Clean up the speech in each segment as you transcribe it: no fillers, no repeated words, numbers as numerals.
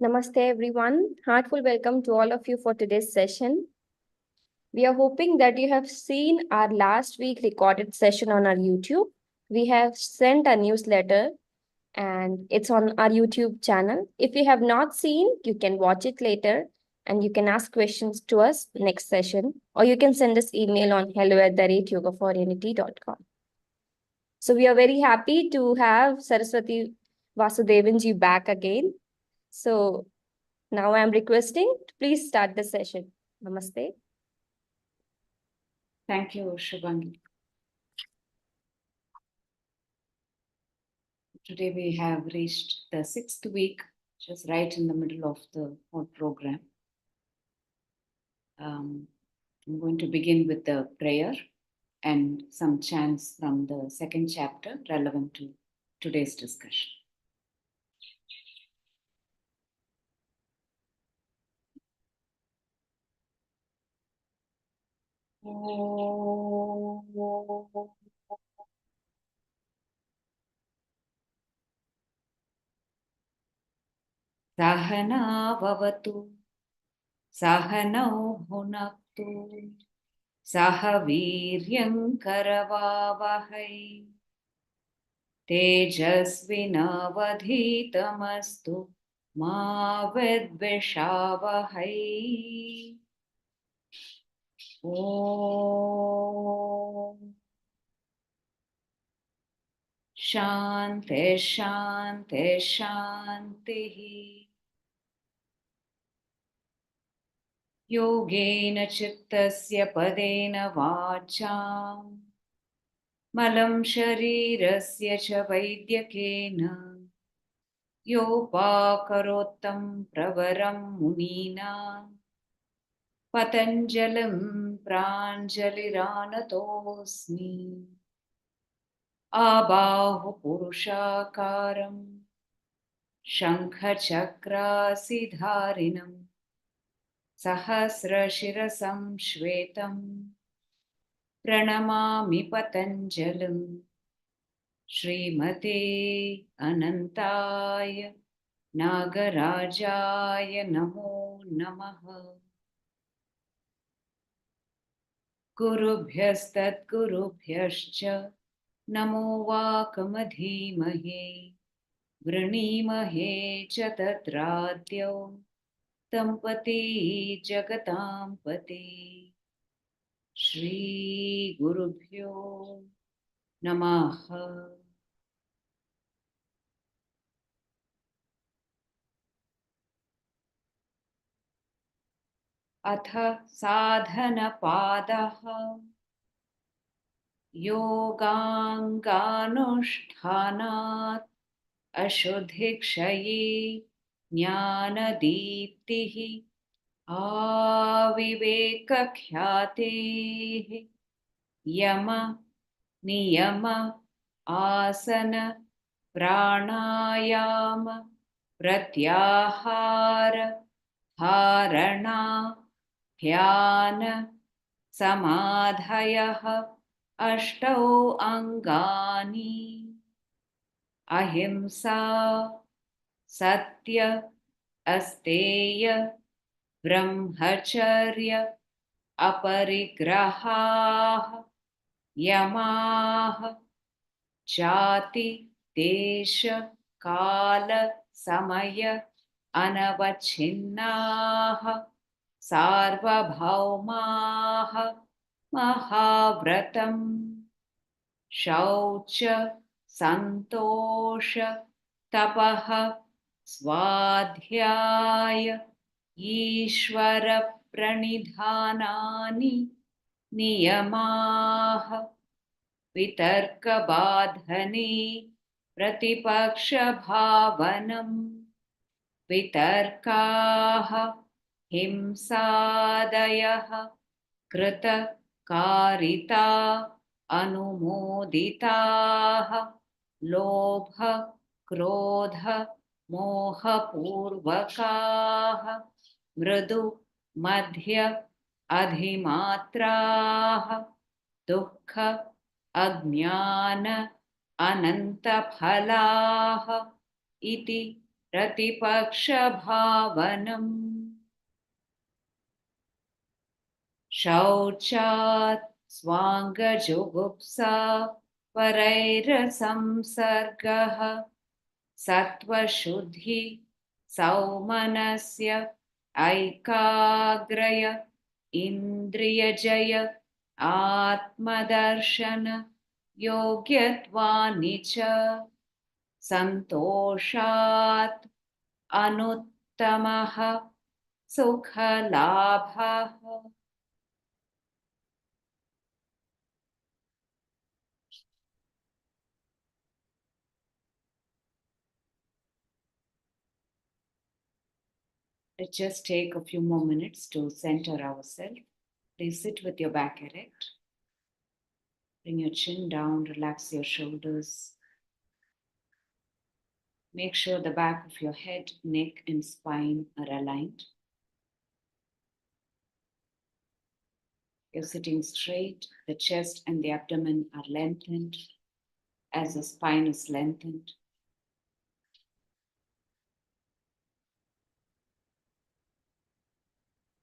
Namaste everyone. Heartful welcome to all of you for today's session. We are hoping that you have seen our last week recorded session on our YouTube. We have sent a newsletter and it's on our YouTube channel. If you have not seen, you can watch it later and you can ask questions to us next session, or you can send us email on hello@yoga4unity.com. So we are very happy to have Saraswathi Vasudevan ji back again. So now I am requesting to please start the session. Namaste. Thank you, Shubhangi. Today we have reached the 6th week, just right in the middle of the whole program. I'm going to begin with the prayer and some chants from the second chapter relevant to today's discussion. Sahana vavatu, sahanau bhunaktu, sahaviryam karavavahai, tejasvinavadhitamastu ma vidvishavahai. Om Shanti Shanti Shanti. Yogena chittasya padena vacham malam sharirasya cha vaidyakena yopakarottam pravaram munina patanjalim pranjaliranatosmi abahu purushakaram shankhachakrasidharinam Sahasrashirasam Shvetam Pranamami Patanjalim Srimate Anantaya Nagarajaya Namo Namaha Gurubhyastat Gurubhyascha Namo Vakamadhimahe Vranimahe Chatatradyo Tampati Jagatampati Shri Gurubhyo Namaha. Atha sadhana padaha yoganganushthanat ashuddhikshaye jnanadiptihi avivekakhyate yama niyama asana pranayama pratyahara dharana dhyana samadhayaha ashtau angani ahimsa satya asteya brahmacharya aparigraha yamaha jati desha kala samaya anavachinnaha sarvabhaumaha mahavratam shaucha santosha tapaha swadhyaya ishvara pranidhanani niyamaha vitarkabadhane pratipakshabhavanam vitarkaha himsadayaha krita karita anumoditaha lobha krodha moha purvakaha mridu madhya adhimatraha dukkha ajnana ananta phalaha iti Pratipakshabhavanam. Shauchat swangajugupsa parairasamsargaha sattva-shuddhi saumanasya aikagraya indriyajaya atmadarshana yogyatvani cha santoshat anuttamaha sukhalabhaha. Let's just take a few more minutes to center ourselves. Please sit with your back erect. Bring your chin down, relax your shoulders. Make sure the back of your head, neck, and spine are aligned. You're sitting straight, the chest and the abdomen are lengthened as the spine is lengthened.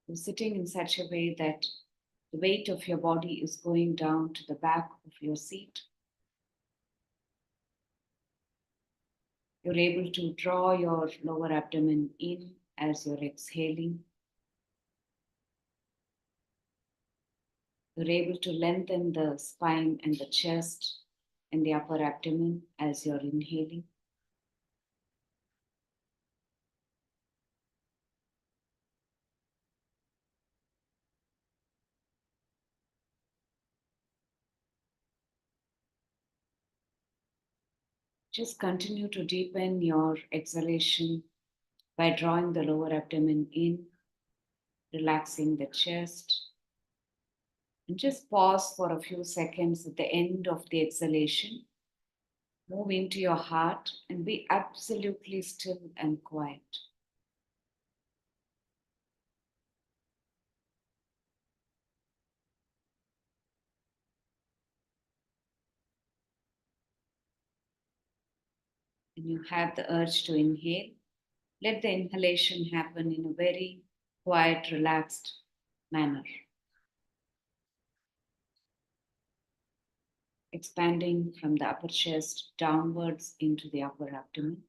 You're sitting in such a way that the weight of your body is going down to the back of your seat. You're able to draw your lower abdomen in as you're exhaling. You're able to lengthen the spine and the chest and the upper abdomen as you're inhaling. Just continue to deepen your exhalation by drawing the lower abdomen in, relaxing the chest. And just pause for a few seconds at the end of the exhalation. Move into your heart and be absolutely still and quiet. When you have the urge to inhale, let the inhalation happen in a very quiet, relaxed manner. Expanding from the upper chest downwards into the upper abdomen.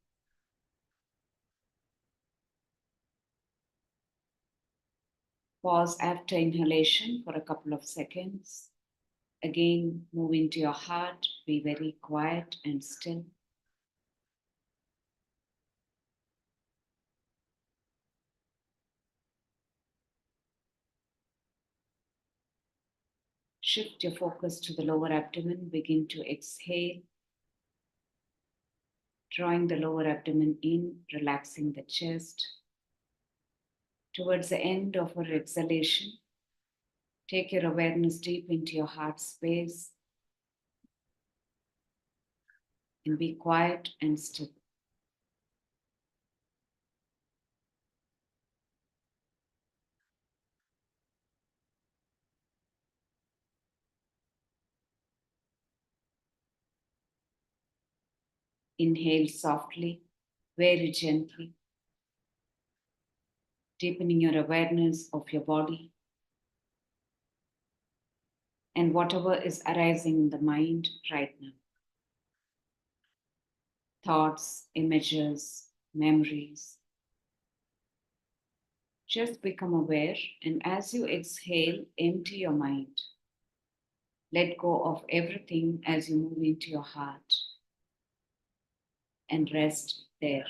Pause after inhalation for a couple of seconds. Again, move into your heart, be very quiet and still. Shift your focus to the lower abdomen, begin to exhale, drawing the lower abdomen in, relaxing the chest. Towards the end of our exhalation, take your awareness deep into your heart space and be quiet and still. Inhale softly, very gently, deepening your awareness of your body and whatever is arising in the mind right now. Thoughts, images, memories. Just become aware, and as you exhale, empty your mind. Let go of everything as you move into your heart and rest there.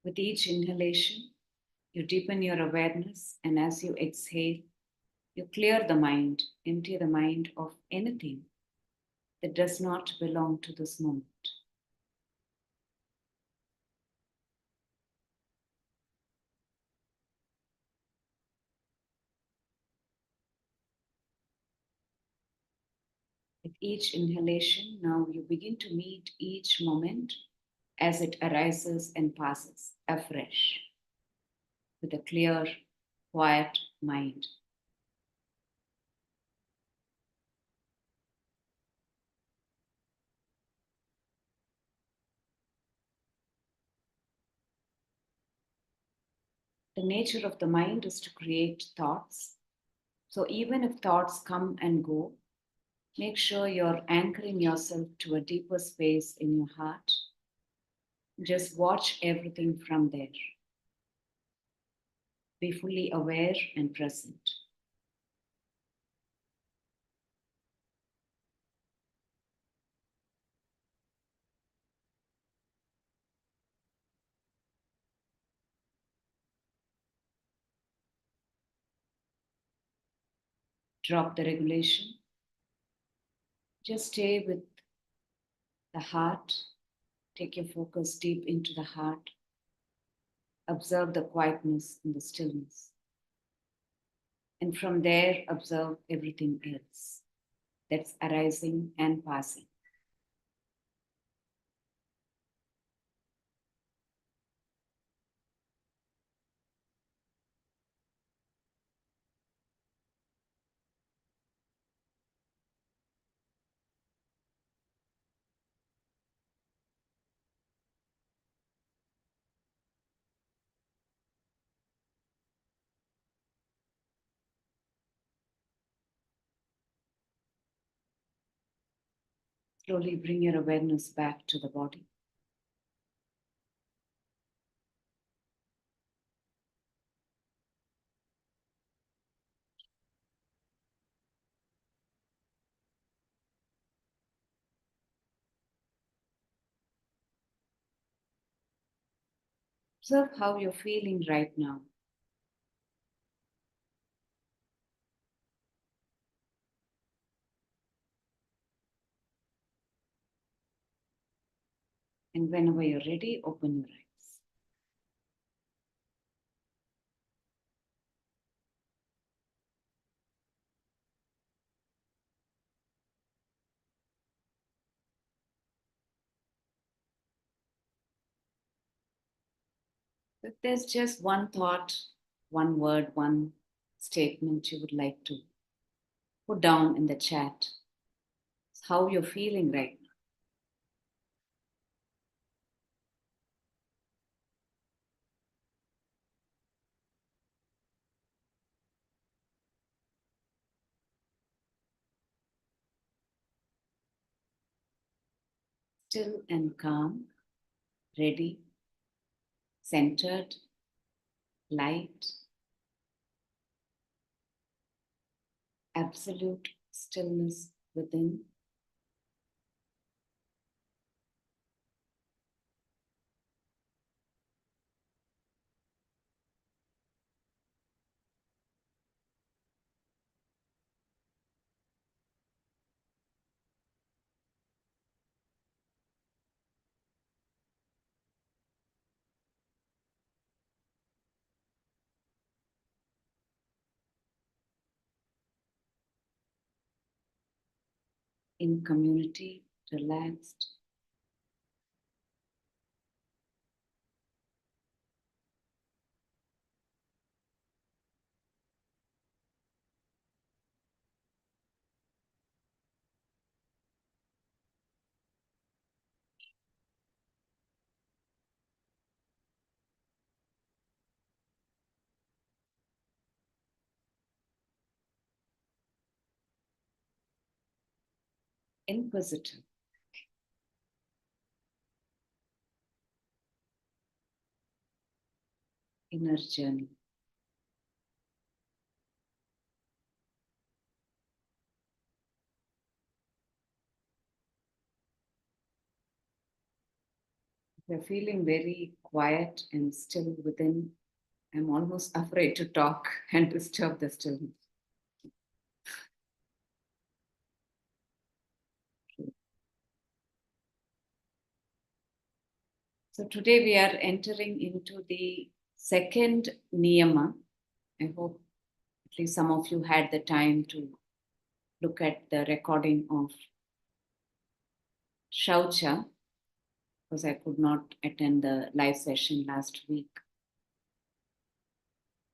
With each inhalation, you deepen your awareness, and as you exhale, you clear the mind, empty the mind of anything that does not belong to this moment. With each inhalation, now you begin to meet each moment as it arises and passes afresh with a clear, quiet mind. The nature of the mind is to create thoughts. So even if thoughts come and go, make sure you're anchoring yourself to a deeper space in your heart. Just watch everything from there. Be fully aware and present. Drop the regulation. Just stay with the heart. Take your focus deep into the heart. Observe the quietness and the stillness. And from there, observe everything else that's arising and passing. Slowly bring your awareness back to the body. Observe how you're feeling right now. And whenever you're ready, open your eyes. If there's just one thought, one word, one statement you would like to put down in the chat, how you're feeling right now. Still and calm, ready, centered, light, absolute stillness within. In community, relaxed. Inquisitive. Inner journey. If you're feeling very quiet and still within, I'm almost afraid to talk and disturb the stillness. So today we are entering into the second niyama. I hope at least some of you had the time to look at the recording of Shaucha. because I could not attend the live session last week.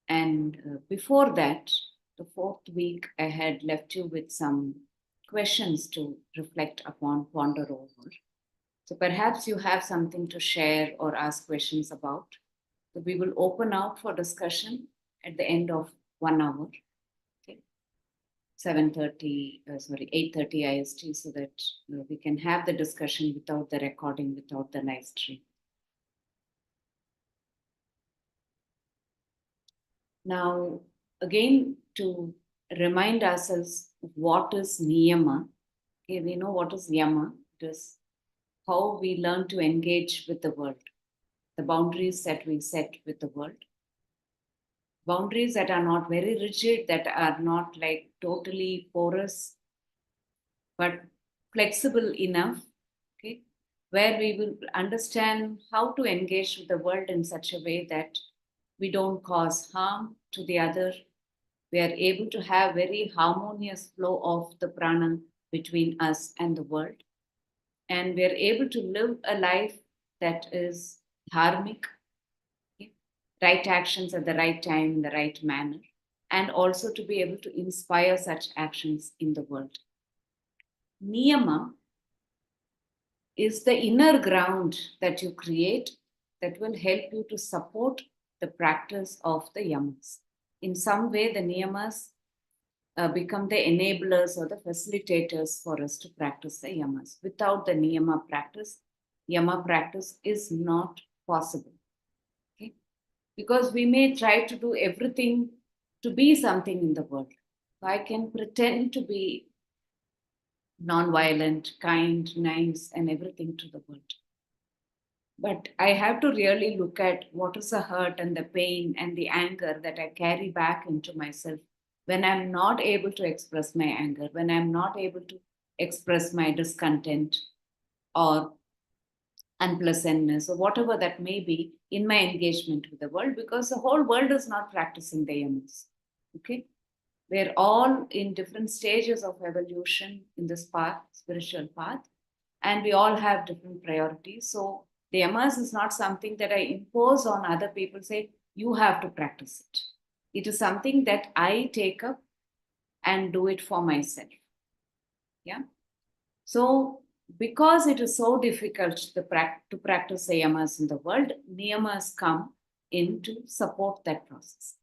And before that, the fourth week, I had left you with some questions to reflect upon, ponder over. So perhaps you have something to share or ask questions about. So we will open out for discussion at the end of 1 hour, okay? 8:30 IST, so that we can have the discussion without the recording, without the live stream. Now, again, to remind ourselves what is niyama. Okay, we know what is yama. It is how we learn to engage with the world, the boundaries that we set with the world. Boundaries that are not very rigid, that are not like totally porous, but flexible enough, okay, where we will understand how to engage with the world in such a way that we don't cause harm to the other. We are able to have very harmonious flow of the prana between us and the world. And we are able to live a life that is dharmic, okay, right actions at the right time, in the right manner, and also to be able to inspire such actions in the world. Niyama is the inner ground that you create that will help you to support the practice of the yamas. In some way, the niyamas become the enablers or the facilitators for us to practice the yamas. Without the niyama practice, yama practice is not possible. Okay? Because we may try to do everything to be something in the world. I can pretend to be non-violent, kind, nice, and everything to the world. But I have to really look at what is the hurt and the pain and the anger that I carry back into myself when I'm not able to express my anger, when I'm not able to express my discontent or unpleasantness or whatever that may be in my engagement with the world, because the whole world is not practicing the yamas. Okay? We're all in different stages of evolution in this path, spiritual path, and we all have different priorities. So the yamas is not something that I impose on other people, say, you have to practice it. It is something that I take up and do it for myself. Yeah. So because it is so difficult to practice the yamas in the world, niyamas come in to support that process.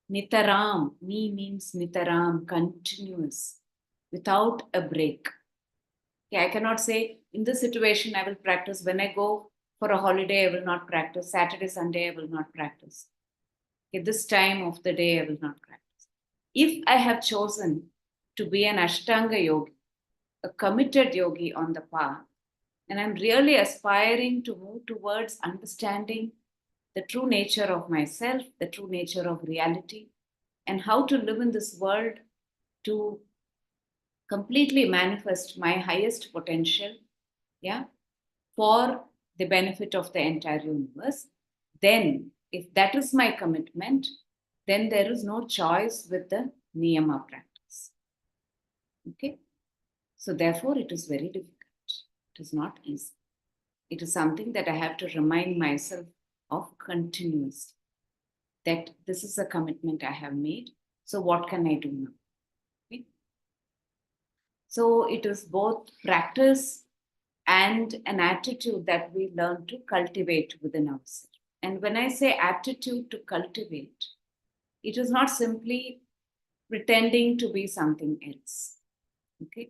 Nitaram, ni means nitaram, continuous, without a break. Okay, I cannot say in this situation I will practice. When I go for a holiday, I will not practice. Saturday, Sunday, I will not practice. Okay, this time of the day, I will not practice. If I have chosen to be an Ashtanga yogi, a committed yogi on the path, and I'm really aspiring to move towards understanding the true nature of myself, the true nature of reality, and how to live in this world to completely manifest my highest potential, yeah, for the benefit of the entire universe, then if that is my commitment, then there is no choice with the niyama practice. Okay? So therefore, it is very difficult. It is not easy. It is something that I have to remind myself of continuously, that this is a commitment I have made. So what can I do now? Okay? So it is both practice and an attitude that we learn to cultivate within ourselves. And when I say attitude to cultivate, it is not simply pretending to be something else. Okay?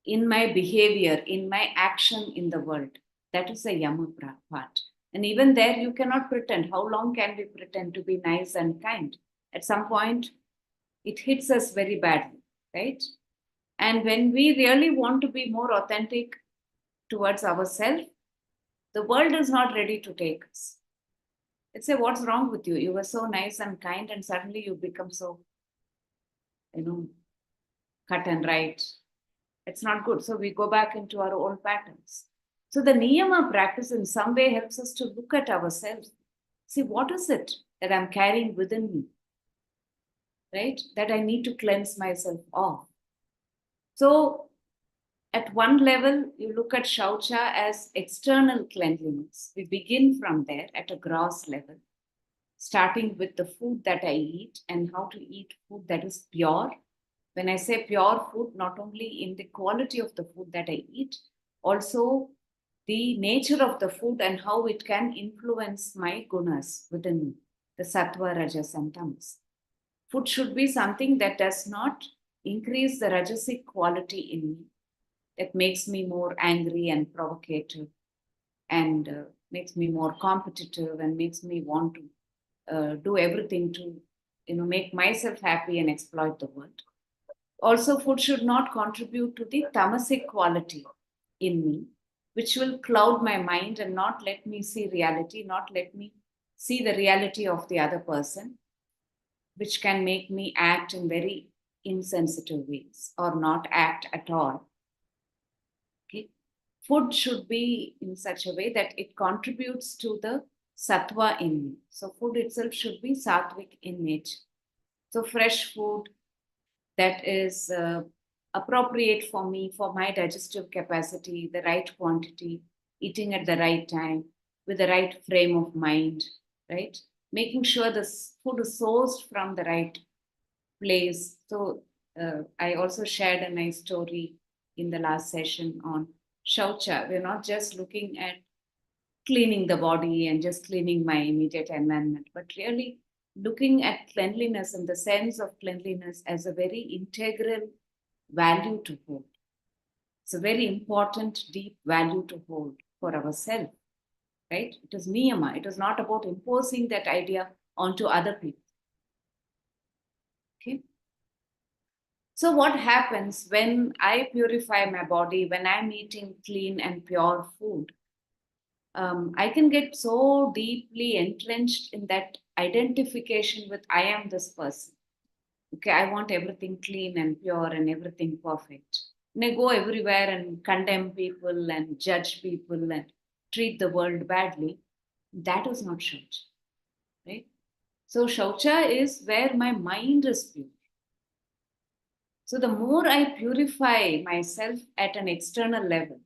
In my behavior, in my action in the world, that is the yama part. And even there, you cannot pretend. How long can we pretend to be nice and kind? At some point, it hits us very badly, right? And when we really want to be more authentic towards ourselves, the world is not ready to take us. Let's say, what's wrong with you? You were so nice and kind, and suddenly you become so, cut and right. It's not good. So we go back into our old patterns. So the niyama practice in some way helps us to look at ourselves. See, what is it that I'm carrying within me, right? That I need to cleanse myself of. So at one level, you look at shaucha as external cleanliness. We begin from there at a gross level, starting with the food that I eat and how to eat food that is pure. When I say pure food, not only in the quality of the food that I eat, also the nature of the food and how it can influence my gunas within me, the sattva, rajas, and tamas. Food should be something that does not increase the rajasic quality in me, that makes me more angry and provocative, and makes me more competitive, and makes me want to do everything to make myself happy and exploit the world. Also, food should not contribute to the tamasic quality in me, which will cloud my mind and not let me see reality, not let me see the reality of the other person, which can make me act in very insensitive ways or not act at all. Okay? Food should be in such a way that it contributes to the sattva in me. So food itself should be sattvic in nature. So fresh food that is appropriate for me, for my digestive capacity, the right quantity, eating at the right time, with the right frame of mind, right? Making sure the food is sourced from the right place. So I also shared a nice story in the last session on shaucha. We're not just looking at cleaning the body and just cleaning my immediate environment, but really looking at cleanliness in the sense of cleanliness as a very integral value to hold. It's a very important, deep value to hold for ourselves, right? It is niyama. It is not about imposing that idea onto other people. Okay. So what happens when I purify my body, when I'm eating clean and pure food? I can get so deeply entrenched in that identification with I am this person. Okay, I want everything clean and pure and everything perfect. And I go everywhere and condemn people and judge people and treat the world badly. That is not shaucha, right? So shaucha is where my mind is pure. So the more I purify myself at an external level,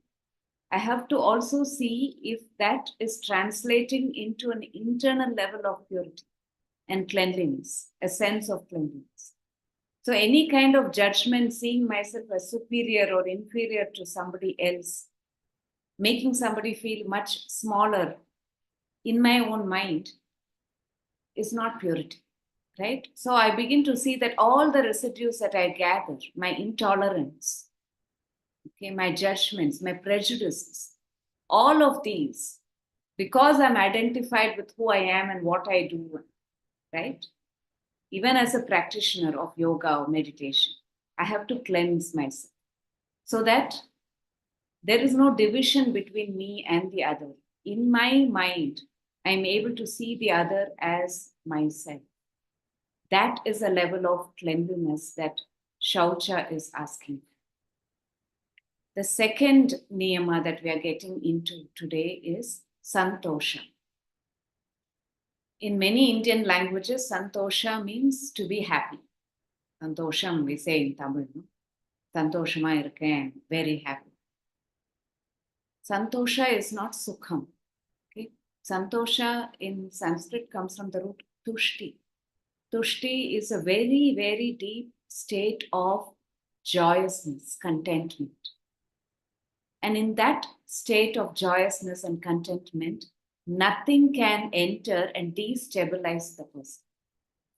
I have to also see if that is translating into an internal level of purity and cleanliness, a sense of cleanliness. So, any kind of judgment, seeing myself as superior or inferior to somebody else, making somebody feel much smaller in my own mind, is not purity, right? So, I begin to see that all the residues that I gather, my intolerance, okay, my judgments, my prejudices, all of these, because I'm identified with who I am and what I do, right? Even as a practitioner of yoga or meditation, I have to cleanse myself so that there is no division between me and the other. In my mind, I'm able to see the other as myself. That is a level of cleanliness that shaucha is asking. The second niyama that we are getting into today is santosha. In many Indian languages, santosha means to be happy. Santosham, we say in Tamil. No? Santoshama irukken, very happy. Santosha is not sukham. Okay? Santosha in Sanskrit comes from the root tushti. Tushti is a very, very deep state of joyousness, contentment. And in that state of joyousness and contentment, nothing can enter and destabilize the person.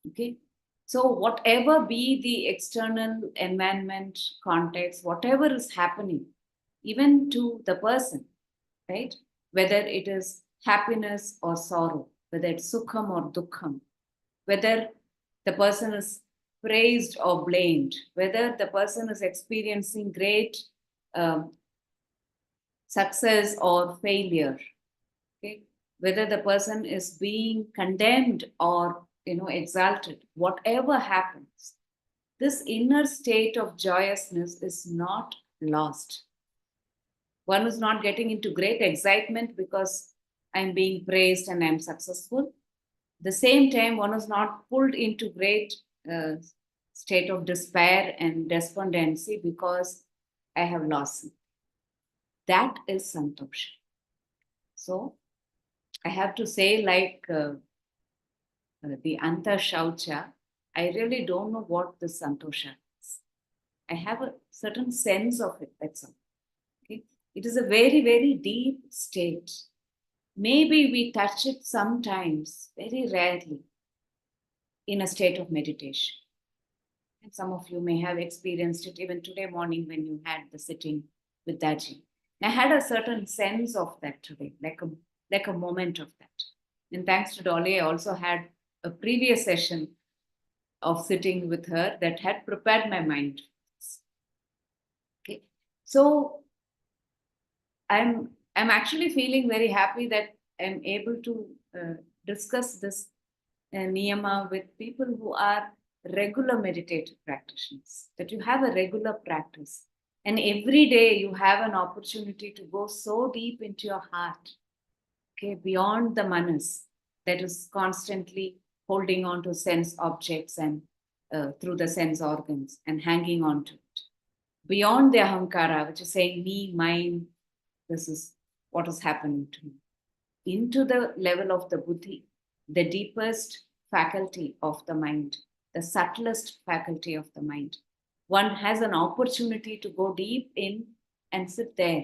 Okay? So, whatever be the external environment, context, whatever is happening, even to the person, right? Whether it is happiness or sorrow, whether it's sukham or dukkham, whether the person is praised or blamed, whether the person is experiencing great success or failure, okay? Whether the person is being condemned or exalted, whatever happens, this inner state of joyousness is not lost. One is not getting into great excitement because I'm being praised and I'm successful. At the same time, one is not pulled into great state of despair and despondency because I have lost something. That is santosha. So I have to say, like the anta shaucha, I really don't know what the santosha is. I have a certain sense of it, that's all. Okay? It is a very, very deep state. Maybe we touch it sometimes, very rarely, in a state of meditation. And some of you may have experienced it even today morning when you had the sitting with Daji. I had a certain sense of that today, like a moment of that. And thanks to Dolly, I also had a previous session of sitting with her that had prepared my mind. Okay. So I'm actually feeling very happy that I'm able to discuss this niyama with people who are regular meditative practitioners, that you have a regular practice. And every day you have an opportunity to go so deep into your heart, okay, beyond the manas that is constantly holding on to sense objects and through the sense organs and hanging on to it. Beyond the ahankara, which is saying me, mine, this is what is happening to me. Into the level of the buddhi, the deepest faculty of the mind, the subtlest faculty of the mind. One has an opportunity to go deep in and sit there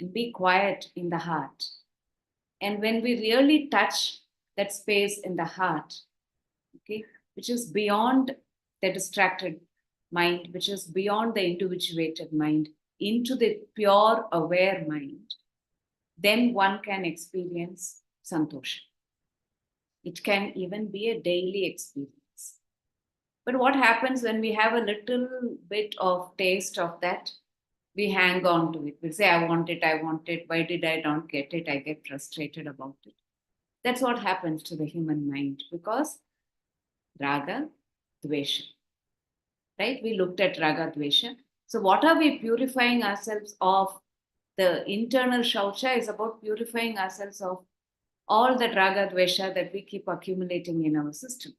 and be quiet in the heart. And when we really touch that space in the heart, okay, which is beyond the distracted mind, which is beyond the individuated mind, into the pure aware mind, then one can experience santosha. It can even be a daily experience. But what happens when we have a little bit of taste of that? We hang on to it. We say, I want it, I want it. Why did I not get it? I get frustrated about it. That's what happens to the human mind because raga, dvesha. Right? We looked at raga, dvesha. So, what are we purifying ourselves of? The internal shaucha is about purifying ourselves of all the raga, dvesha that we keep accumulating in our system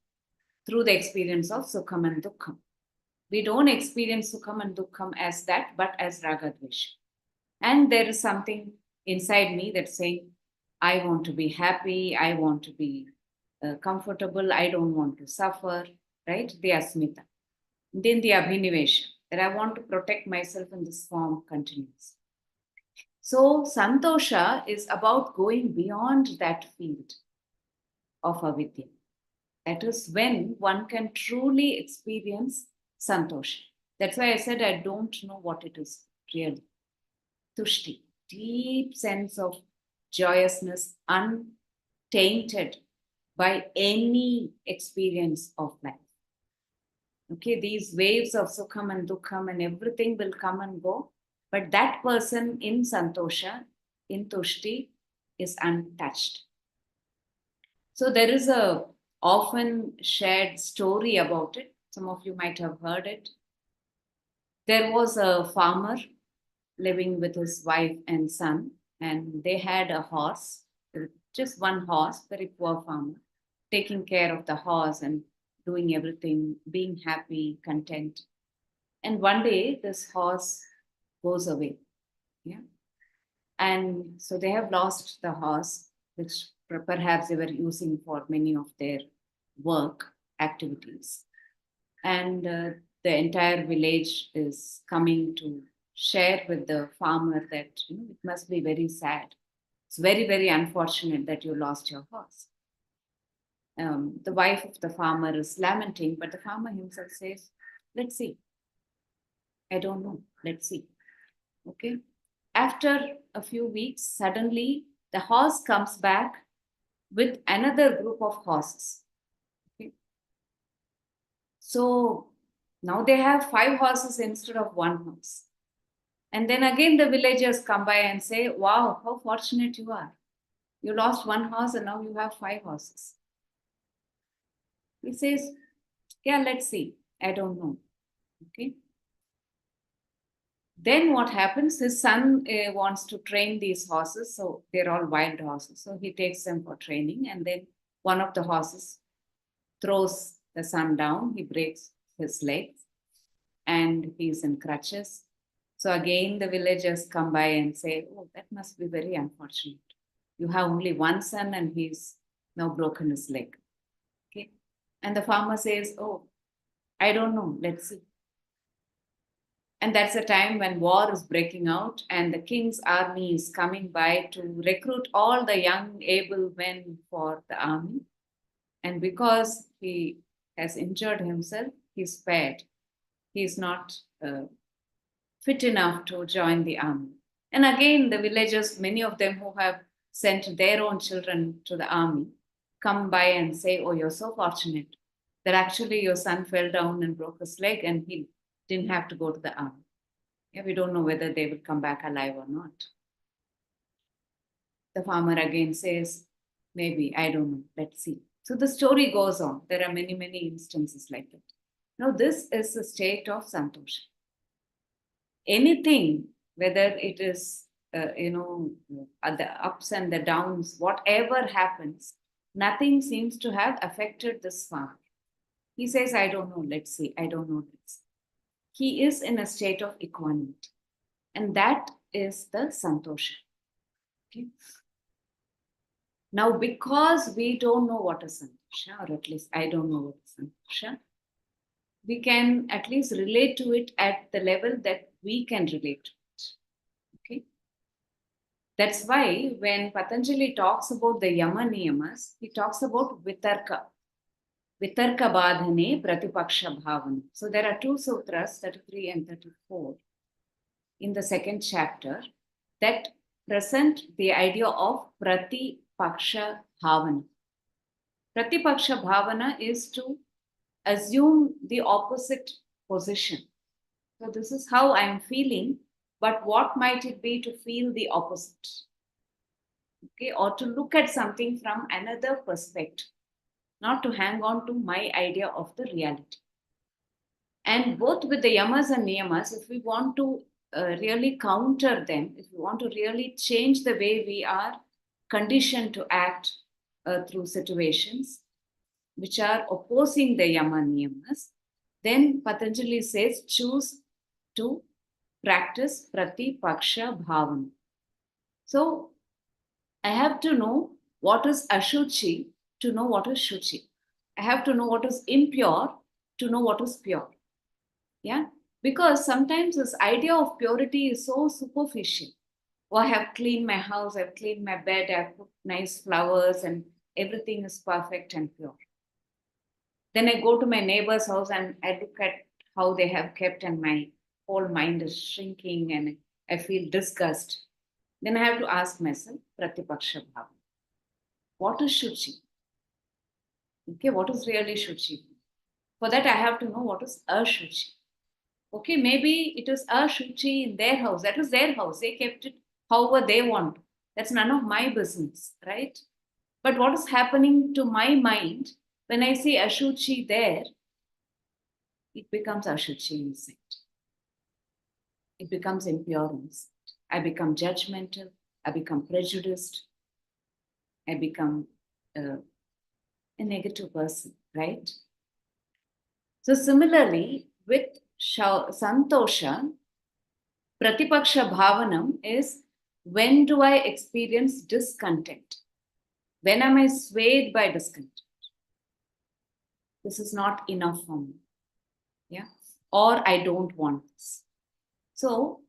through the experience of sukham and dukkham. We don't experience sukham and dukkham as that, but as raga, dvesha. And there is something inside me that's saying, I want to be happy, I want to be comfortable, I don't want to suffer, right? The asmita. Then the abhinivesha, that I want to protect myself in this form continues. So santosha is about going beyond that field of avidya. That is when one can truly experience santosha. That's why I said I don't know what it is really. Tushti, deep sense of joyousness, untainted by any experience of life. Okay, these waves of sukham and dukkham and everything will come and go, but that person in santosha, in tushti, is untouched. So there is a often shared story about it. Some of you might have heard it. There was a farmer living with his wife and son, and they had a horse, just one horse, very poor farmer, taking care of the horse and doing everything, being happy, content. And one day, this horse goes away. Yeah. And so they have lost the horse, which perhaps they were using for many of their work activities. And the entire village is coming to share with the farmer that it must be very sad. It's very, very unfortunate that you lost your horse. The wife of the farmer is lamenting, but the farmer himself says, let's see. I don't know. Let's see. Okay. After a few weeks, suddenly the horse comes back with another group of horses. Okay. So now they have 5 horses instead of 1 horse. And then again, the villagers come by and say, wow, how fortunate you are. You lost 1 horse and now you have 5 horses. He says, yeah, let's see. I don't know. Okay. Then what happens? His son wants to train these horses. So they're all wild horses. So he takes them for training. And then one of the horses throws the son down. He breaks his legs and he's in crutches. So again, the villagers come by and say, oh, that must be very unfortunate. You have only one son and he's now broken his leg. Okay. And the farmer says, oh, I don't know, let's see. And that's a time when war is breaking out and the king's army is coming by to recruit all the young, able men for the army. And because he has injured himself, he's spared. He's not fit enough to join the army. And again, the villagers, many of them who have sent their own children to the army, come by and say, oh, you're so fortunate that actually your son fell down and broke his leg and he didn't have to go to the army. Yeah, we don't know whether they will come back alive or not. The farmer again says, maybe, I don't know, let's see. So the story goes on. There are many, many instances like that. Now, this is the state of santosha. Anything, whether it is, the ups and the downs, whatever happens, nothing seems to have affected this farmer. He says, I don't know, let's see, I don't know this. He is in a state of equanimity. And that is the santosha. Okay. Now, because we don't know what is santosha, or at least I don't know what is santosha, we can at least relate to it at the level that we can relate to it. Okay. That's why when Patanjali talks about the yama niyamas, he talks about vitarka. Vitarka badhane pratipaksha bhavana. So there are two sutras, 33 and 34, in the second chapter that present the idea of pratipaksha bhavana. Pratipaksha bhavana is to assume the opposite position. So this is how I'm feeling, but what might it be to feel the opposite? Okay, or to look at something from another perspective, not to hang on to my idea of the reality. And both with the yamas and niyamas, if we want to really counter them, if we want to really change the way we are conditioned to act through situations which are opposing the yama niyamas, then Patanjali says choose to practice pratipaksha bhavana. So I have to know what is ashuchi to know what is shuchi. I have to know what is impure to know what is pure. Yeah, because sometimes this idea of purity is so superficial. Oh, I have cleaned my house, I've cleaned my bed, I've put nice flowers, and everything is perfect and pure. Then I go to my neighbor's house and I look at how they have kept, and my whole mind is shrinking and I feel disgust. Then I have to ask myself, Pratipaksha Bhava. What is Shuchi? Okay, what is really Shuchi? For that, I have to know what is Ashuchi. Okay, maybe it is Ashuchi in their house. That was their house. They kept it however they want. That's none of my business, right? But what is happening to my mind when I see Ashuchi there, it becomes Ashuchi inside. It becomes impure inside. I become judgmental. I become prejudiced. I become a negative person, right? So similarly, with santosha, pratipaksha bhavanam is when do I experience discontent? When am I swayed by discontent? This is not enough for me. Yeah. Or I don't want this. So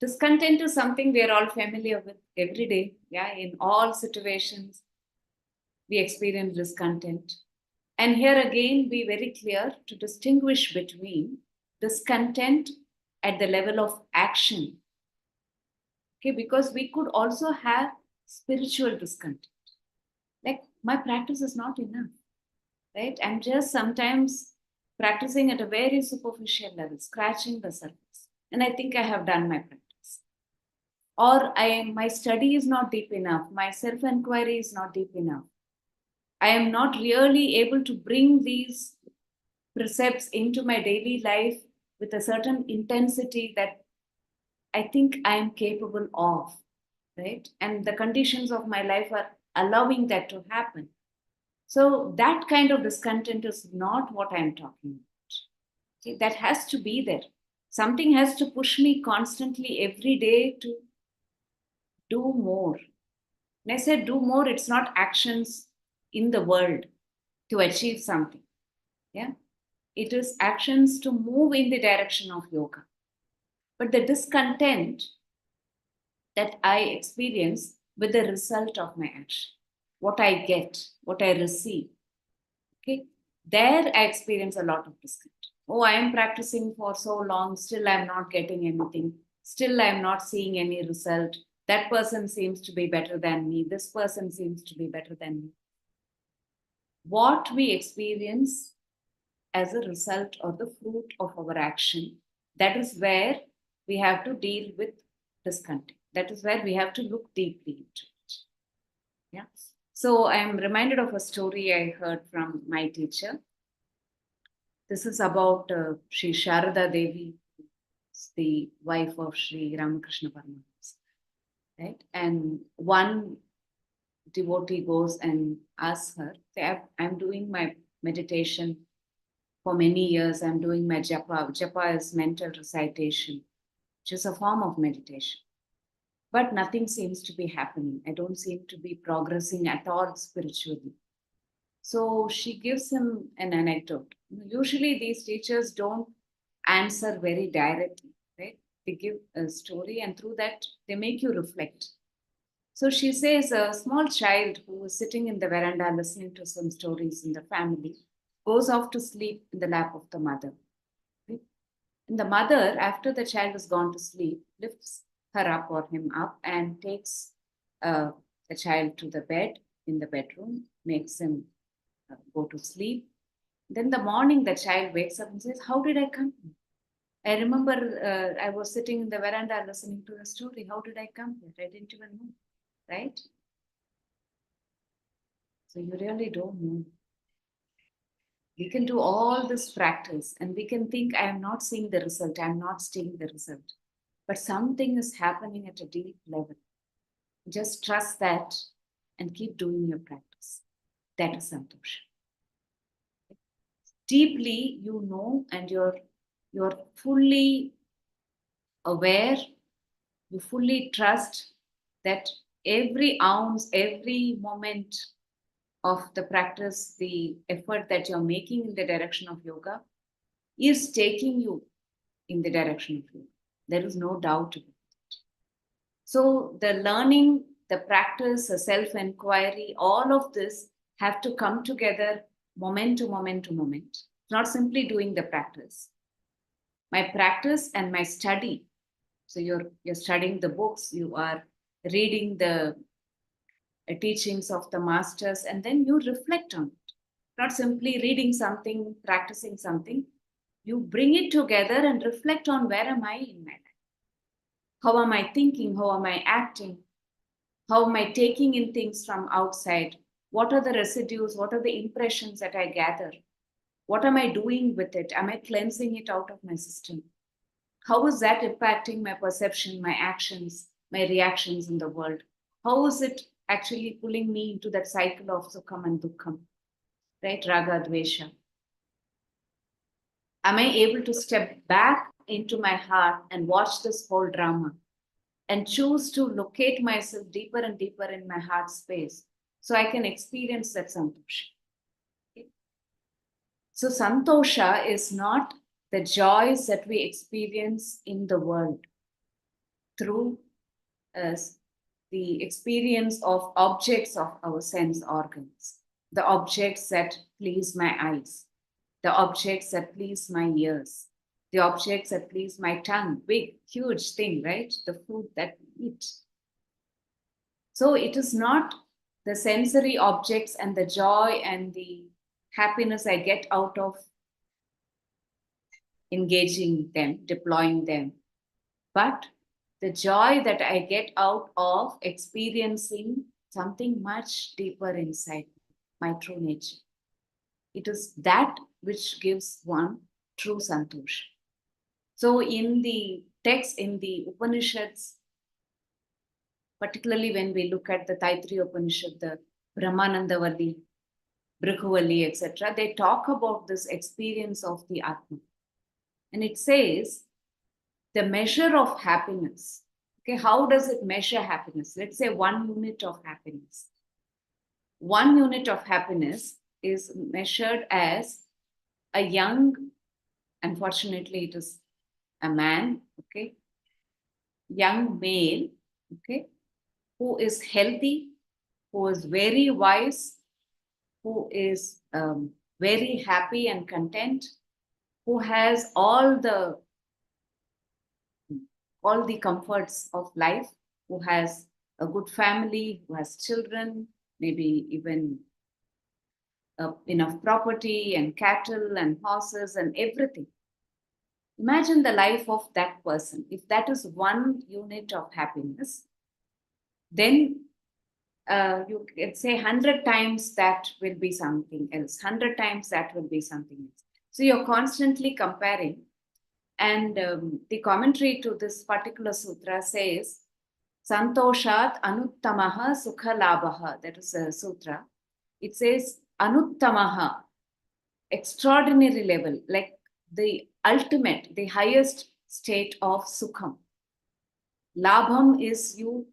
discontent is something we are all familiar with every day. Yeah. In all situations, we experience discontent. And here again, be very clear to distinguish between discontent at the level of action. Okay, because we could also have spiritual discontent. Like, my practice is not enough, right? I'm just sometimes practicing at a very superficial level, scratching the surface. And I think I have done my practice. Or my study is not deep enough. My self-inquiry is not deep enough. I am not really able to bring these precepts into my daily life with a certain intensity that I think I am capable of, right? And the conditions of my life are allowing that to happen. So that kind of discontent is not what I'm talking about. Okay? That has to be there. Something has to push me constantly every day to do more. When I say do more, it's not actions in the world to achieve something. Yeah. It is actions to move in the direction of yoga. But the discontent that I experience with the result of my action, what I get, what I receive, okay, there I experience a lot of discontent. Oh, I am practicing for so long, still I'm not getting anything, still I'm not seeing any result. That person seems to be better than me, this person seems to be better than me. What we experience as a result or the fruit of our action, that is where we have to deal with discontent. That is where we have to look deeply into it. Yeah. So I am reminded of a story I heard from my teacher. This is about Sri Sharada Devi, the wife of Sri Ramakrishna Paramahansa, right? And one devotee goes and asks her, I'm doing my meditation for many years. I'm doing my japa. Japa is mental recitation, which is a form of meditation. But nothing seems to be happening. I don't seem to be progressing at all spiritually. So she gives him an anecdote. Usually these teachers don't answer very directly, right? They give a story and through that they make you reflect. So she says a small child who was sitting in the veranda listening to some stories in the family goes off to sleep in the lap of the mother. Right? And the mother, after the child has gone to sleep, lifts her up or him up and takes the child to the bed in the bedroom, makes him go to sleep. Then the morning the child wakes up and says, how did I come here? I remember I was sitting in the veranda listening to the story. How did I come here? I didn't even know, right? So you really don't know. We can do all this practice and we can think, I am not seeing the result. I am not seeing the result. But something is happening at a deep level. Just trust that and keep doing your practice. That is santosha. Deeply, you know, and you're fully aware, you fully trust that every ounce, every moment of the practice, the effort that you're making in the direction of yoga is taking you in the direction of yoga. There is no doubt about it. So the learning, the practice, the self-inquiry, all of this have to come together moment to moment to moment. Not simply doing the practice. My practice and my study. So you're studying the books, you are reading the teachings of the masters, and then you reflect on it. Not simply reading something, practicing something. You bring it together and reflect on where am I in my life? How am I thinking? How am I acting? How am I taking in things from outside? What are the residues? What are the impressions that I gather? What am I doing with it? Am I cleansing it out of my system? How is that impacting my perception, my actions, my reactions in the world? How is it actually pulling me into that cycle of sukham and dukkham, right? Raga, dvesha. Am I able to step back into my heart and watch this whole drama and choose to locate myself deeper and deeper in my heart space so I can experience that santosha? Okay? So, santosha is not the joys that we experience in the world through the experience of objects of our sense organs, the objects that please my eyes, the objects that please my ears, the objects that please my tongue. Big, huge thing, right? The food that we eat. So it is not the sensory objects and the joy and the happiness I get out of engaging them, deploying them, but the joy that I get out of experiencing something much deeper inside my true nature. It is that which gives one true santosha. So, in the text, in the Upanishads, particularly when we look at the Taittiriya Upanishad, the Brahmanandavali, Brihuvali, etc., they talk about this experience of the Atma. And it says the measure of happiness. Okay, how does it measure happiness? Let's say 1 unit of happiness. 1 unit of happiness is measured as a young, unfortunately, it is a man, okay, young male, okay, who is healthy, who is very wise, who is very happy and content, who has all the comforts of life, who has a good family, who has children, maybe even enough property and cattle and horses and everything. Imagine the life of that person. If that is 1 unit of happiness, then you can say 100 times that will be something else, 100 times that will be something else. So you're constantly comparing. And the commentary to this particular sutra says, Santoshat anuttamaha sukha labhaha. That is a sutra. It says anuttamaha, extraordinary level, like the ultimate, the highest state of sukham. Labham is you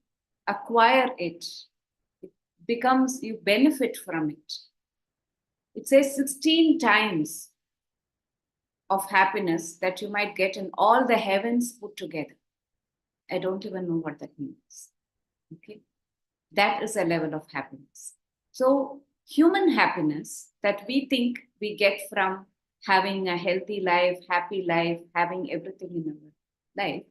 acquire it. It becomes, you benefit from it. It says 16 times of happiness that you might get in all the heavens put together. I don't even know what that means. Okay. That is a level of happiness. So human happiness that we think we get from having a healthy life, happy life, having everything in our life,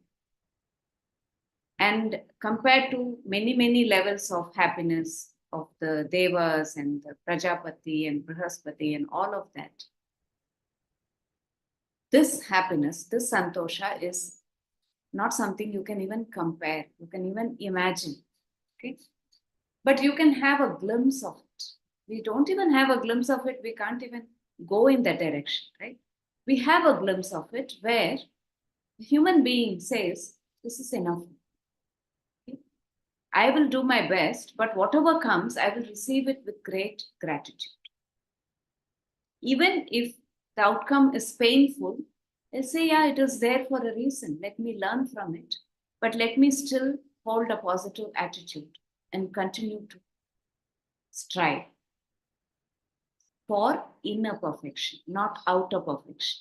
and compared to many, many levels of happiness of the devas and the Prajapati and Brihaspati and all of that, this happiness, this santosha is not something you can even compare, you can even imagine. Okay. But you can have a glimpse of it. We don't even have a glimpse of it. We can't even go in that direction, right? We have a glimpse of it where the human being says, this is enough. Okay? I will do my best, but whatever comes, I will receive it with great gratitude. Even if the outcome is painful, I'll say, yeah, it is there for a reason. Let me learn from it. But let me still hold a positive attitude and continue to strive for inner perfection, not outer perfection.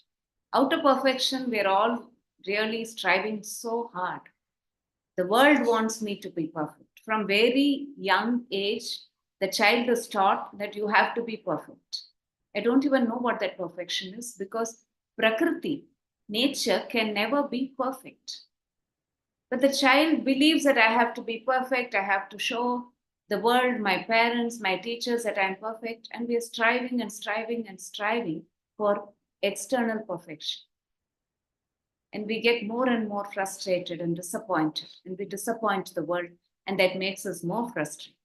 Outer perfection, we're all really striving so hard. The world wants me to be perfect. From very young age, the child is taught that you have to be perfect. I don't even know what that perfection is because Prakriti, nature, can never be perfect. But the child believes that I have to be perfect, I have to show the world, my parents, my teachers that I'm perfect, and we are striving and striving and striving for external perfection. And we get more and more frustrated and disappointed, and we disappoint the world, and that makes us more frustrated.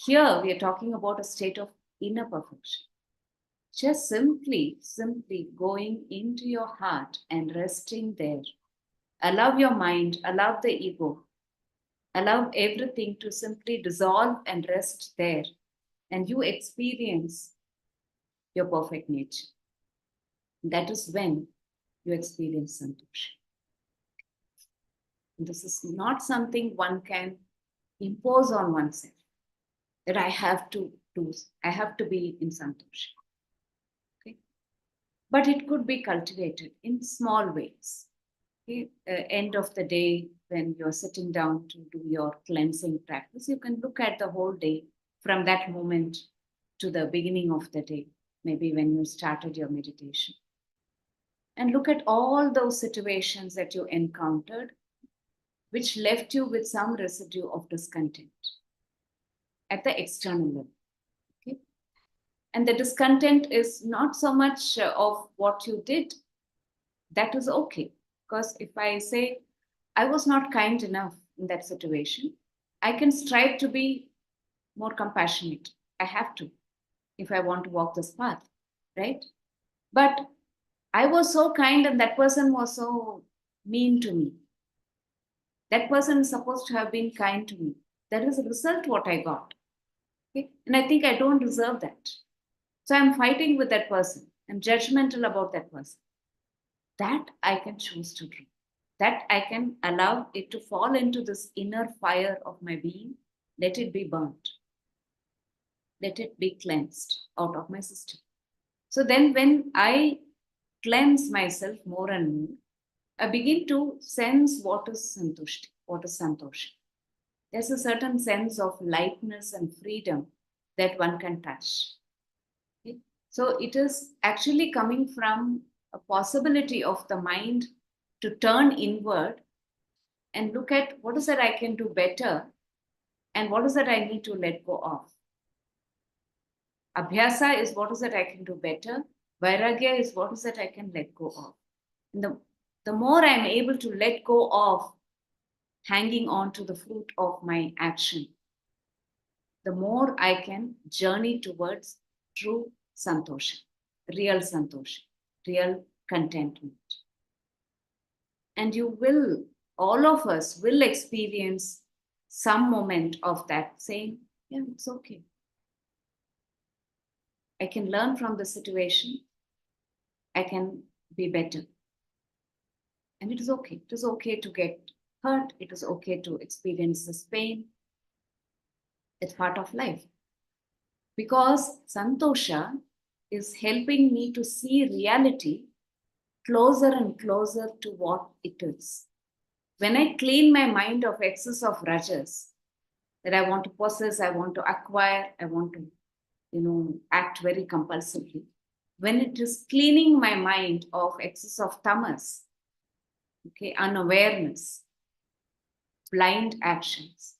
Here, we are talking about a state of inner perfection. Just simply going into your heart and resting there. Allow your mind, allow the ego, allow everything to simply dissolve and rest there, and you experience your perfect nature. That is when you experience santosha. This is not something one can impose on oneself, that I have to do, I have to be in santosha. Okay? But it could be cultivated in small ways. Okay? End of the day, when you're sitting down to do your cleansing practice, you can look at the whole day from that moment to the beginning of the day, maybe when you started your meditation. And look at all those situations that you encountered, which left you with some residue of discontent at the external level. Okay? And the discontent is not so much of what you did, that is okay. Because if I say, I was not kind enough in that situation, I can strive to be more compassionate. I have to, if I want to walk this path, right? But I was so kind and that person was so mean to me. That person is supposed to have been kind to me. That is a result what I got. Okay? And I think I don't deserve that. So I'm fighting with that person. I'm judgmental about that person. That I can choose to do. that I can allow it to fall into this inner fire of my being. Let it be burnt. Let it be cleansed out of my system. So then when I cleanse myself more and more, I begin to sense what is santushti, what is santosha. There's a certain sense of lightness and freedom that one can touch. Okay? So it is actually coming from a possibility of the mind to turn inward and look at what is that I can do better and what is that I need to let go of. Abhyasa is what is that I can do better. Vairagya is what is that I can let go of. And the more I'm able to let go of hanging on to the fruit of my action, the more I can journey towards true santosha, real contentment. And all of us will experience some moment of that saying, yeah, it's okay. I can learn from the situation. I can be better. And it is okay. It is okay to get hurt. It is okay to experience this pain. It's part of life. Because santosha is helping me to see reality closer and closer to what it is. When I clean my mind of excess of rajas, that I want to possess, I want to acquire, I want to, act very compulsively. When it is cleaning my mind of excess of tamas, okay, unawareness, blind actions,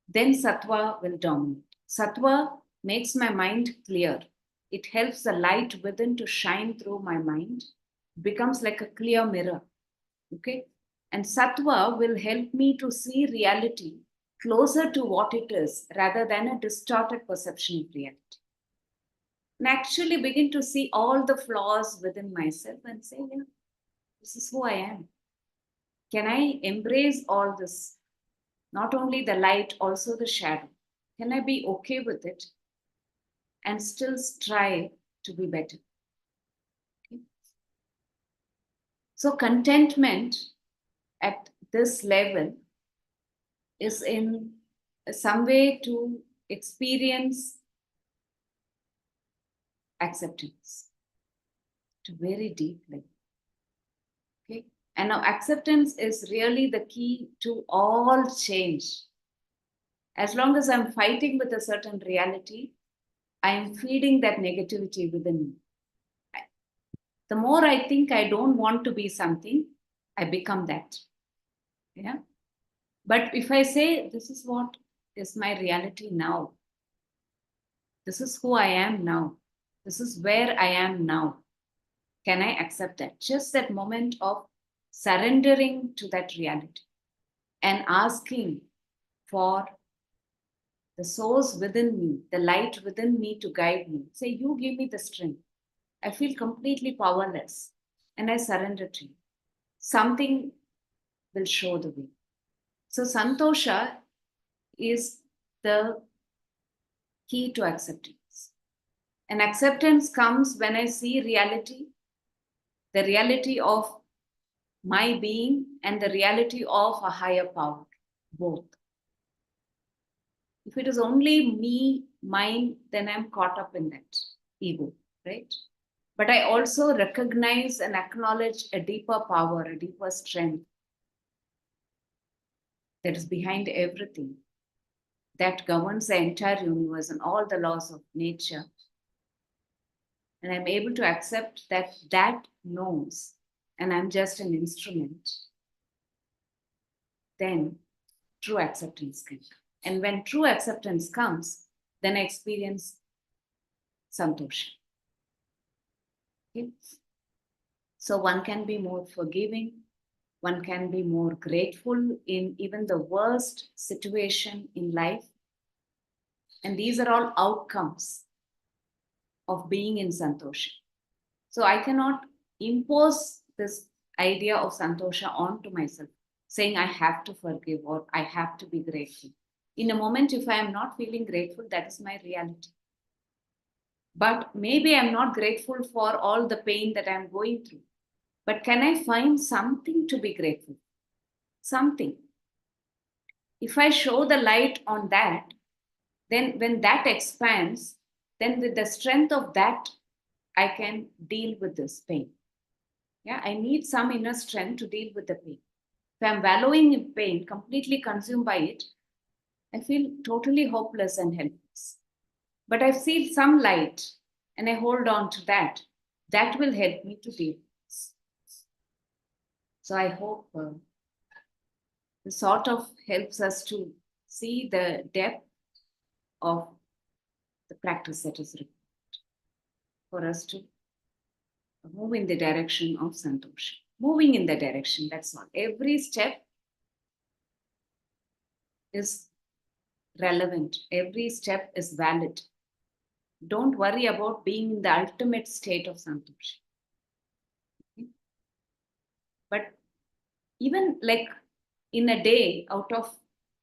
then sattva will dominate. Sattva makes my mind clear. It helps the light within to shine through my mind, becomes like a clear mirror. Okay? And sattva will help me to see reality closer to what it is rather than a distorted perception of reality. And actually begin to see all the flaws within myself and say, yeah, this is who I am. Can I embrace all this? Not only the light, also the shadow. Can I be okay with it and still strive to be better? Okay. So contentment at this level is in some way to experience acceptance to very deep level. Okay. And now acceptance is really the key to all change. As long as I'm fighting with a certain reality, I am feeding that negativity within me. The more I think I don't want to be something, I become that. Yeah. But if I say, this is what is my reality now, this is who I am now, this is where I am now, can I accept that? Just that moment of surrendering to that reality and asking for the source within me, the light within me to guide me. Say, you give me the strength. I feel completely powerless and I surrender to you. Something will show the way. So, santosha is the key to acceptance. And acceptance comes when I see reality, the reality of my being and the reality of a higher power, both. If it is only me, mine, then I'm caught up in that ego, right? But I also recognize and acknowledge a deeper power, a deeper strength that is behind everything, that governs the entire universe and all the laws of nature. And I'm able to accept that that knows, and I'm just an instrument, then true acceptance can come. And when true acceptance comes, then I experience santosha. Okay? So one can be more forgiving, one can be more grateful in even the worst situation in life. And these are all outcomes of being in santosha. So I cannot impose this idea of santosha onto myself, saying I have to forgive or I have to be grateful. In a moment, if I am not feeling grateful, that is my reality. But maybe I'm not grateful for all the pain that I'm going through. But can I find something to be grateful? something. If I show the light on that, then when that expands, then with the strength of that, I can deal with this pain. Yeah, I need some inner strength to deal with the pain. If I'm wallowing in pain, completely consumed by it, I feel totally hopeless and helpless. But I see some light and I hold on to that. That will help me to deal with this. So I hope this sort of helps us to see the depth of the practice that is required for us to move in the direction of santosha. Moving in the direction, that's all. Every step is relevant, every step is valid. Don't worry about being in the ultimate state of santosha. Okay? But even like in a day, out of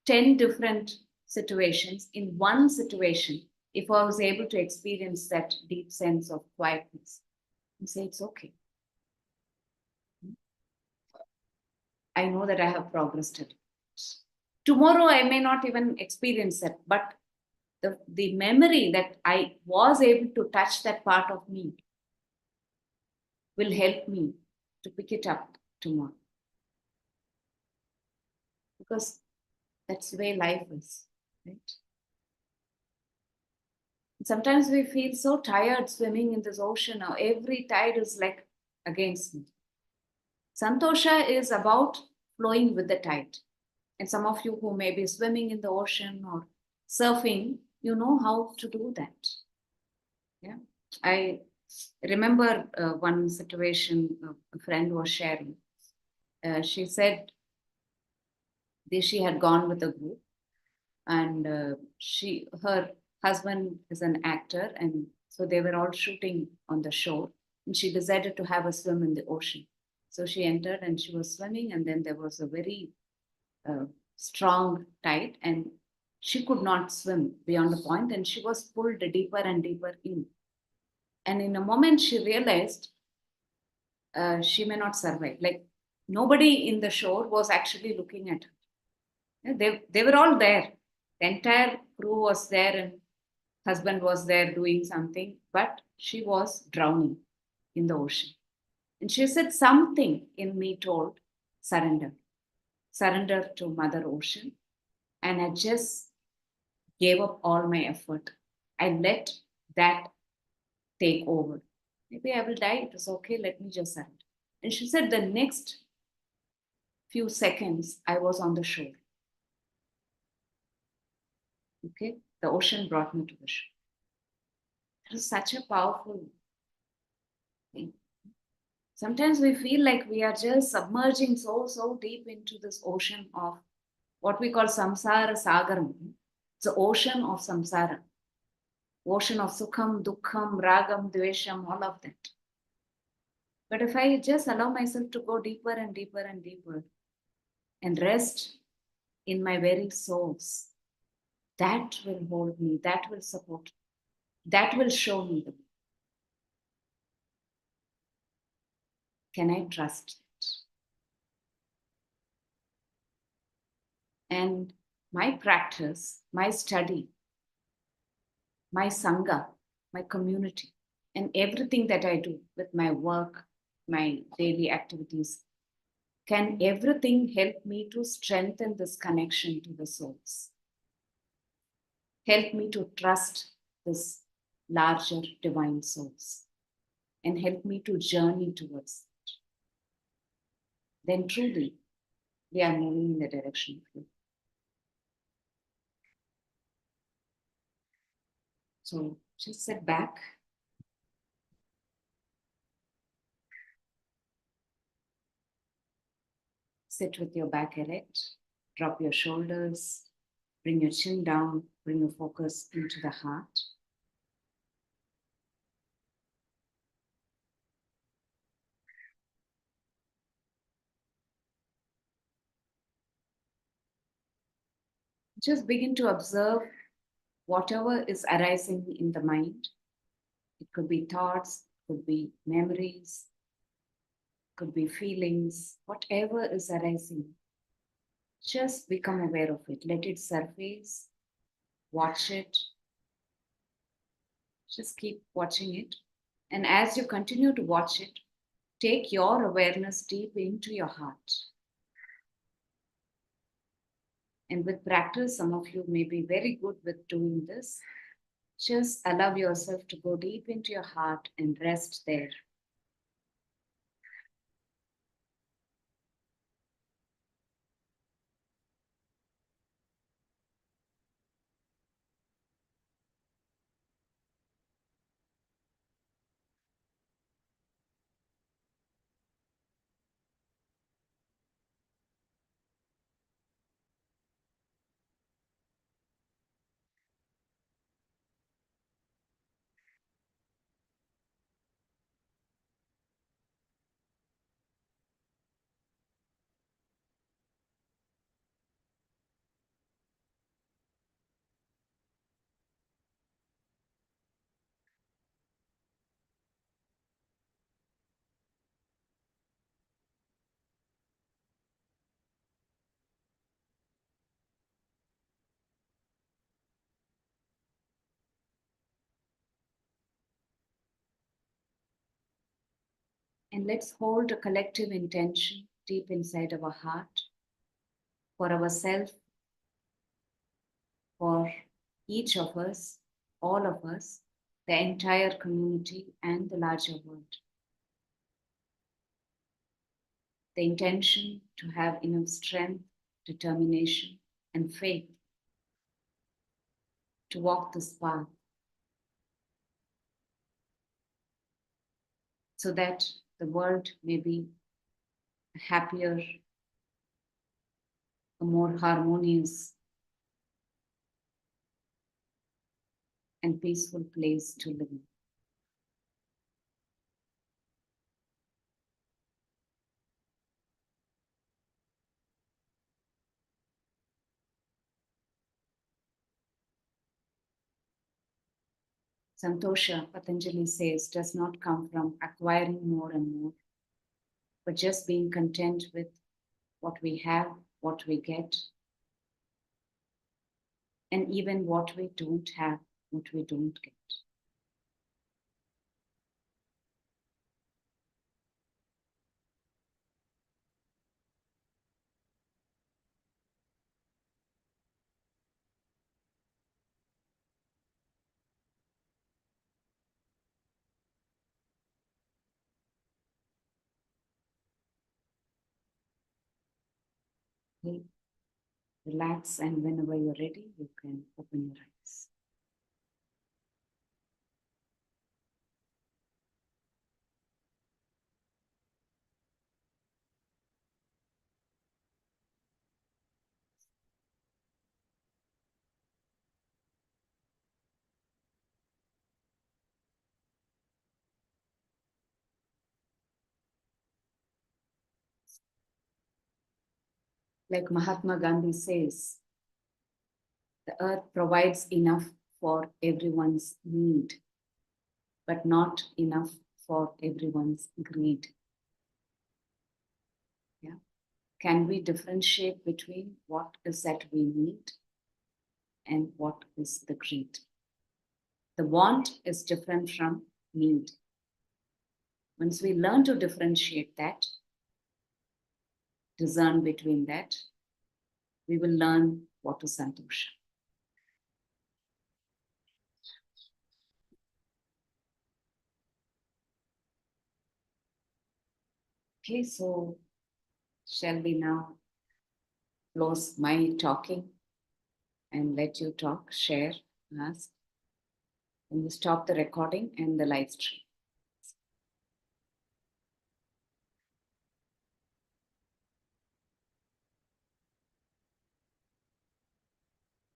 10 different situations, in one situation, if I was able to experience that deep sense of quietness, and say it's okay. I know that I have progressed a lot. Tomorrow I may not even experience that, but the memory that I was able to touch that part of me will help me to pick it up tomorrow. Because that's the way life is, right? Sometimes we feel so tired swimming in this ocean. Now every tide is like against me. Santosha is about flowing with the tide. And some of you who may be swimming in the ocean or surfing, you know how to do that. Yeah. I remember one situation a friend was sharing. She said she had gone with a group, and her husband is an actor, and so they were all shooting on the shore, and she decided to have a swim in the ocean. So she entered and she was swimming, and then there was a very strong tide, and she could not swim beyond a point, and she was pulled deeper and deeper in. And in a moment, she realized she may not survive. Like nobody in the shore was actually looking at her. They were all there. The entire crew was there, and husband was there doing something, but she was drowning in the ocean. And she said, something in me told, surrender to Mother Ocean. And I just gave up all my effort. I let that take over. Maybe I will die. It is okay. Let me just surrender. And she said, the next few seconds, I was on the shore. Okay. The ocean brought me to the shore. It was such a powerful thing. Sometimes we feel like we are just submerging so deep into this ocean of what we call samsara sagaram. It's the ocean of samsara. Ocean of sukham, dukkham, ragam, dvesham, all of that. But if I just allow myself to go deeper and deeper and deeper and rest in my very source, that will hold me, that will support me, that will show me the way. Can I trust it? And my practice, my study, my sangha, my community, and everything that I do with my work, my daily activities, can everything help me to strengthen this connection to the source? Help me to trust this larger divine source and help me to journey towards it. Then truly, we are moving in the direction of you. So just sit back. Sit with your back erect. Drop your shoulders. Bring your chin down. Bring your focus into the heart. Just begin to observe whatever is arising in the mind. It could be thoughts, could be memories, could be feelings, whatever is arising. Just become aware of it. Let it surface. Watch it. Just keep watching it. And as you continue to watch it, take your awareness deep into your heart. And with practice, some of you may be very good with doing this. Just allow yourself to go deep into your heart and rest there. And let's hold a collective intention deep inside our heart for ourselves, for each of us, all of us, the entire community, and the larger world. The intention to have enough strength, determination, and faith to walk this path so that the world may be a happier, a more harmonious, and peaceful place to live in. Santosha, Patanjali says, does not come from acquiring more and more, but just being content with what we have, what we get, and even what we don't have, what we don't get. Okay. Relax, and whenever you're ready, you can open your eyes. Like Mahatma Gandhi says, the earth provides enough for everyone's need, but not enough for everyone's greed. Yeah. Can we differentiate between what is that we need and what is the greed? The want is different from need. Once we learn to differentiate that, discern between that, we will learn what is santosha. Okay, so shall we now close my talking and let you talk, share, ask? And we stop the recording and the live stream.